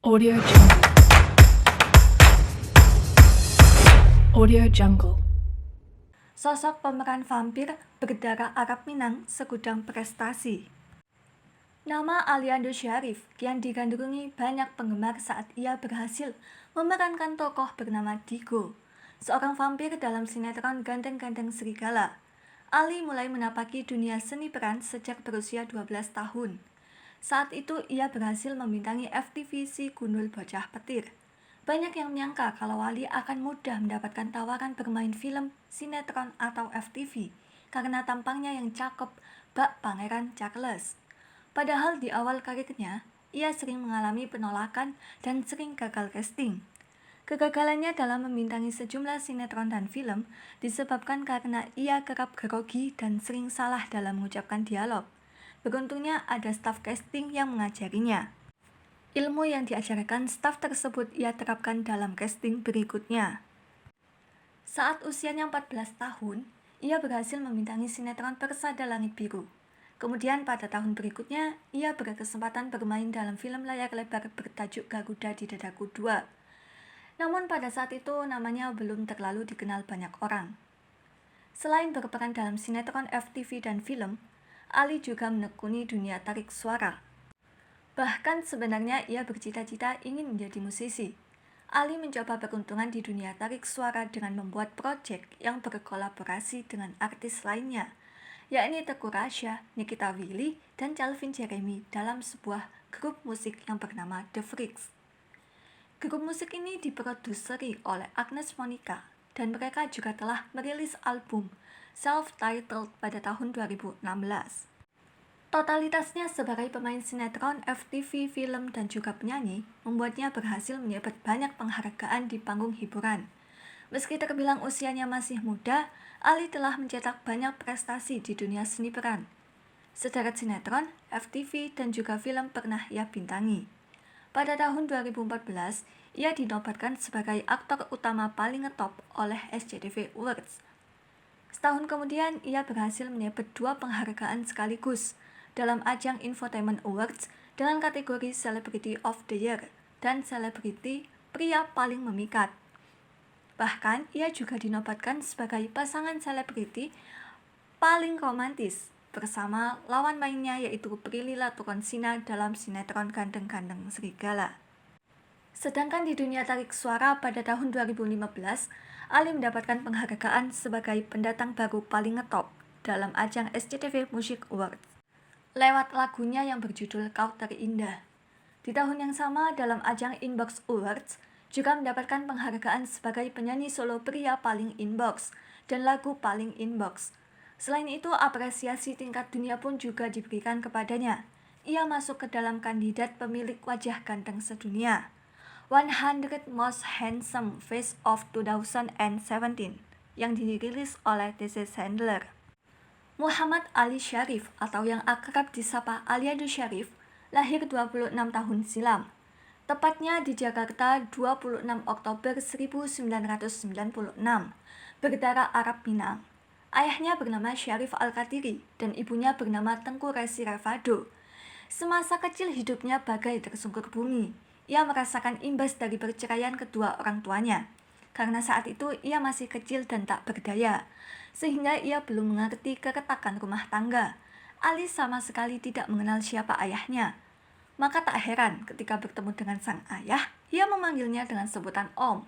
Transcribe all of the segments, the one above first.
Audio Jungle. Audio Jungle. Sosok pemeran vampir berdarah Arab Minang segudang prestasi. Nama Aliando Syarif kian digandrungi banyak penggemar saat ia berhasil memerankan tokoh bernama Digo, seorang vampir dalam sinetron Ganteng-Ganteng Serigala. Ali mulai menapaki dunia seni peran sejak berusia 12 tahun. Saat itu ia berhasil membintangi FTV Si Gundul Bocah Petir. Banyak yang menyangka kalau Ali akan mudah mendapatkan tawaran bermain film, sinetron, atau FTV karena tampangnya yang cakep bak Pangeran Charles. Padahal di awal karirnya, ia sering mengalami penolakan dan sering gagal casting. Kegagalannya dalam membintangi sejumlah sinetron dan film disebabkan karena ia kerap grogi dan sering salah dalam mengucapkan dialog. Beruntungnya ada staf casting yang mengajarinya. Ilmu yang diajarkan staf tersebut ia terapkan dalam casting berikutnya. Saat usianya 14 tahun, ia berhasil membintangi sinetron Persada Langit Biru. Kemudian pada tahun berikutnya, ia berkesempatan bermain dalam film layar lebar bertajuk Garuda di Dadaku 2. Namun pada saat itu namanya belum terlalu dikenal banyak orang. Selain berperan dalam sinetron FTV dan film, Ali juga menekuni dunia tarik suara. Bahkan sebenarnya ia bercita-cita ingin menjadi musisi. Ali mencoba peruntungan di dunia tarik suara dengan membuat proyek yang berkolaborasi dengan artis lainnya, yakni Teuku Rasya, Nikita Willy, dan Calvin Jeremy dalam sebuah grup musik yang bernama The Freaks. Grup musik ini diproduseri oleh Agnes Monica, dan mereka juga telah merilis album self-titled pada tahun 2016. Totalitasnya sebagai pemain sinetron, FTV, film, dan juga penyanyi membuatnya berhasil menyabet banyak penghargaan di panggung hiburan. Meski terbilang usianya masih muda, Ali telah mencetak banyak prestasi di dunia seni peran. Sederet sinetron, FTV, dan juga film pernah ia bintangi. Pada tahun 2014, ia dinobatkan sebagai aktor utama paling ngetop oleh SCTV Awards. Setahun kemudian, ia berhasil menyabet 2 penghargaan sekaligus dalam ajang Infotainment Awards dengan kategori Celebrity of the Year dan Selebriti Pria Paling Memikat. Bahkan, ia juga dinobatkan sebagai pasangan selebriti paling romantis bersama lawan mainnya yaitu Prilly Latuconsina dalam sinetron Ganteng-Ganteng Serigala. Sedangkan di dunia tarik suara pada tahun 2015, Ali mendapatkan penghargaan sebagai pendatang baru paling ngetop dalam ajang SCTV Music Awards lewat lagunya yang berjudul Kau Terindah. Di tahun yang sama dalam ajang Inbox Awards juga mendapatkan penghargaan sebagai penyanyi solo pria paling inbox dan lagu paling inbox. Selain itu, apresiasi tingkat dunia pun juga diberikan kepadanya. Ia masuk ke dalam kandidat pemilik wajah ganteng sedunia 100 Most Handsome Face of 2017 yang dirilis oleh TC Chandler. Muhammad Ali Syarif atau yang akrab disapa Aliando Syarif lahir 26 tahun silam, tepatnya di Jakarta 26 Oktober 1996, berdarah Arab Minang. Ayahnya bernama Syarif Al-Qadiri dan ibunya bernama Tengku Resi Revado. Semasa kecil hidupnya bagai tersungkur bumi. Ia merasakan imbas dari perceraian kedua orang tuanya, karena saat itu ia masih kecil dan tak berdaya, sehingga ia belum mengerti keretakan rumah tangga. Ali sama sekali tidak mengenal siapa ayahnya. Maka tak heran ketika bertemu dengan sang ayah, ia memanggilnya dengan sebutan Om.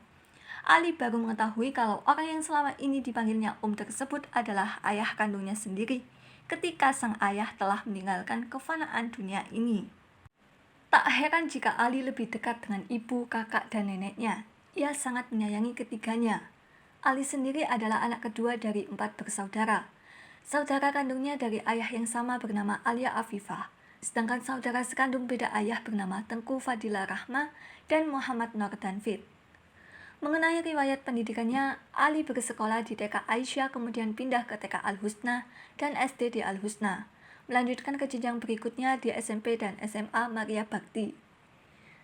Ali baru mengetahui kalau orang yang selama ini dipanggilnya Om tersebut adalah ayah kandungnya sendiri, ketika sang ayah telah meninggalkan kefanaan dunia ini. Tak heran jika Ali lebih dekat dengan ibu, kakak, dan neneknya. Ia sangat menyayangi ketiganya. Ali sendiri adalah anak kedua dari 4 bersaudara. Saudara kandungnya dari ayah yang sama bernama Alia Afifah, sedangkan saudara sekandung beda ayah bernama Tengku Fadila Rahma dan Muhammad Nur Danfit. Mengenai riwayat pendidikannya, Ali bersekolah di TK Aisyah, kemudian pindah ke TK Al-Husna dan SD di Al-Husna, melanjutkan ke jenjang berikutnya di SMP dan SMA Maria Bakti.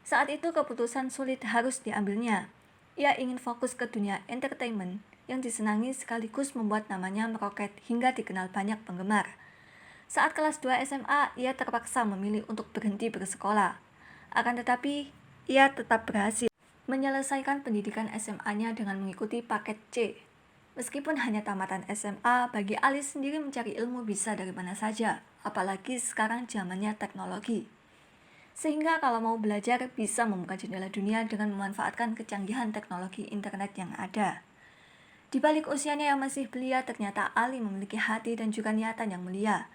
Saat itu keputusan sulit harus diambilnya. Ia ingin fokus ke dunia entertainment yang disenangi sekaligus membuat namanya meroket hingga dikenal banyak penggemar. Saat kelas 2 SMA, ia terpaksa memilih untuk berhenti bersekolah. Akan tetapi, ia tetap berhasil menyelesaikan pendidikan SMA-nya dengan mengikuti paket C. Meskipun hanya tamatan SMA, bagi Ali sendiri mencari ilmu bisa dari mana saja, apalagi sekarang zamannya teknologi. Sehingga kalau mau belajar bisa membuka jendela dunia dengan memanfaatkan kecanggihan teknologi internet yang ada. Di balik usianya yang masih belia, ternyata Ali memiliki hati dan juga niatan yang mulia.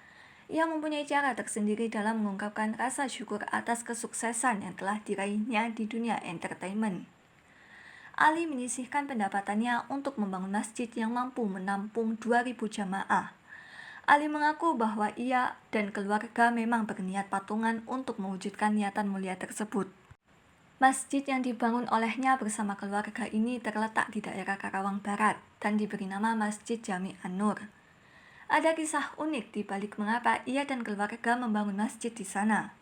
Ia mempunyai cara tersendiri dalam mengungkapkan rasa syukur atas kesuksesan yang telah diraihnya di dunia entertainment. Ali menyisihkan pendapatannya untuk membangun masjid yang mampu menampung 2.000 jamaah. Ali mengaku bahwa ia dan keluarga memang berniat patungan untuk mewujudkan niatan mulia tersebut. Masjid yang dibangun olehnya bersama keluarga ini terletak di daerah Karawang Barat dan diberi nama Masjid Jami An-Nur. Ada kisah unik di balik mengapa ia dan keluarga membangun masjid di sana.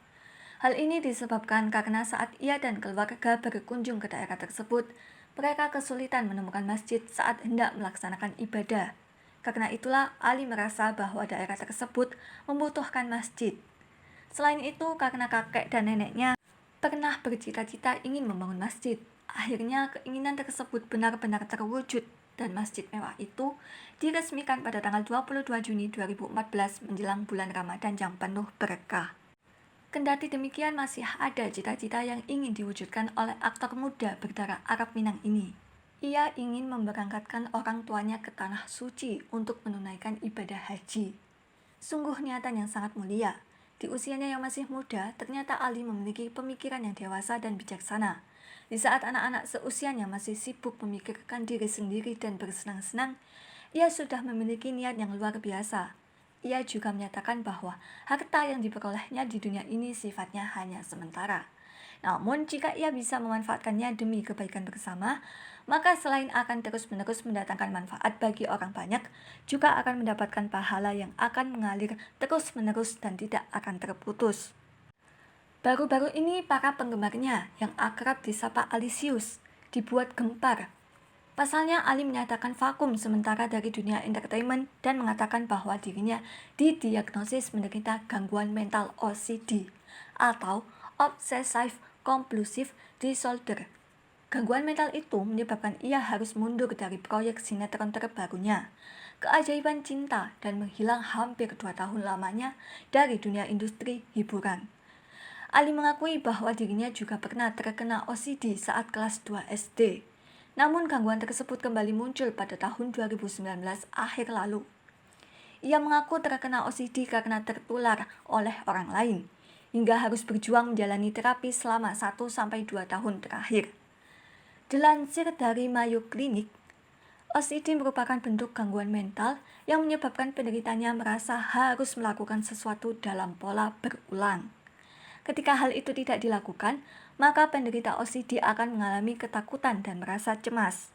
Hal ini disebabkan karena saat ia dan keluarga berkunjung ke daerah tersebut, mereka kesulitan menemukan masjid saat hendak melaksanakan ibadah. Karena itulah Ali merasa bahwa daerah tersebut membutuhkan masjid. Selain itu, karena kakek dan neneknya pernah bercita-cita ingin membangun masjid, akhirnya keinginan tersebut benar-benar terwujud dan masjid mewah itu diresmikan pada tanggal 22 Juni 2014 menjelang bulan Ramadan yang penuh berkah. Kendati demikian, masih ada cita-cita yang ingin diwujudkan oleh aktor muda berdarah Arab Minang ini. Ia ingin memberangkatkan orang tuanya ke Tanah Suci untuk menunaikan ibadah haji. Sungguh niatan yang sangat mulia. Di usianya yang masih muda, ternyata Ali memiliki pemikiran yang dewasa dan bijaksana. Di saat anak-anak seusianya masih sibuk memikirkan diri sendiri dan bersenang-senang, ia sudah memiliki niat yang luar biasa. Ia juga menyatakan bahwa harta yang diperolehnya di dunia ini sifatnya hanya sementara. Namun, jika ia bisa memanfaatkannya demi kebaikan bersama, maka selain akan terus-menerus mendatangkan manfaat bagi orang banyak, juga akan mendapatkan pahala yang akan mengalir terus-menerus dan tidak akan terputus. Baru-baru ini, para penggemarnya yang akrab disapa Alisius dibuat gempar. Pasalnya, Ali menyatakan vakum sementara dari dunia entertainment dan mengatakan bahwa dirinya didiagnosis menderita gangguan mental OCD atau Obsessive Compulsive Disorder. Gangguan mental itu menyebabkan ia harus mundur dari proyek sinetron terbarunya, Keajaiban Cinta, dan menghilang hampir 2 tahun lamanya dari dunia industri hiburan. Ali mengakui bahwa dirinya juga pernah terkena OCD saat kelas 2 SD. Namun gangguan tersebut kembali muncul pada tahun 2019 akhir lalu. Ia mengaku terkena OCD karena tertular oleh orang lain, hingga harus berjuang menjalani terapi selama 1-2 tahun terakhir. Dilansir dari Mayo Clinic, OCD merupakan bentuk gangguan mental yang menyebabkan penderitanya merasa harus melakukan sesuatu dalam pola berulang. Ketika hal itu tidak dilakukan, maka penderita OCD akan mengalami ketakutan dan merasa cemas.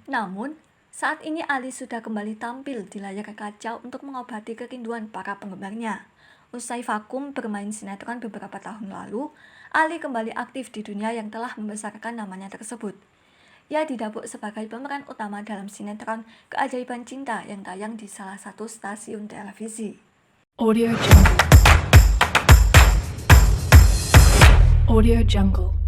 Namun, saat ini Ali sudah kembali tampil di layar kaca untuk mengobati kerinduan para penggemarnya. Usai vakum bermain sinetron beberapa tahun lalu, Ali kembali aktif di dunia yang telah membesarkan namanya tersebut. Ia didapuk sebagai pemeran utama dalam sinetron Keajaiban Cinta yang tayang di salah satu stasiun televisi. Audio Jungle. Audio Jungle.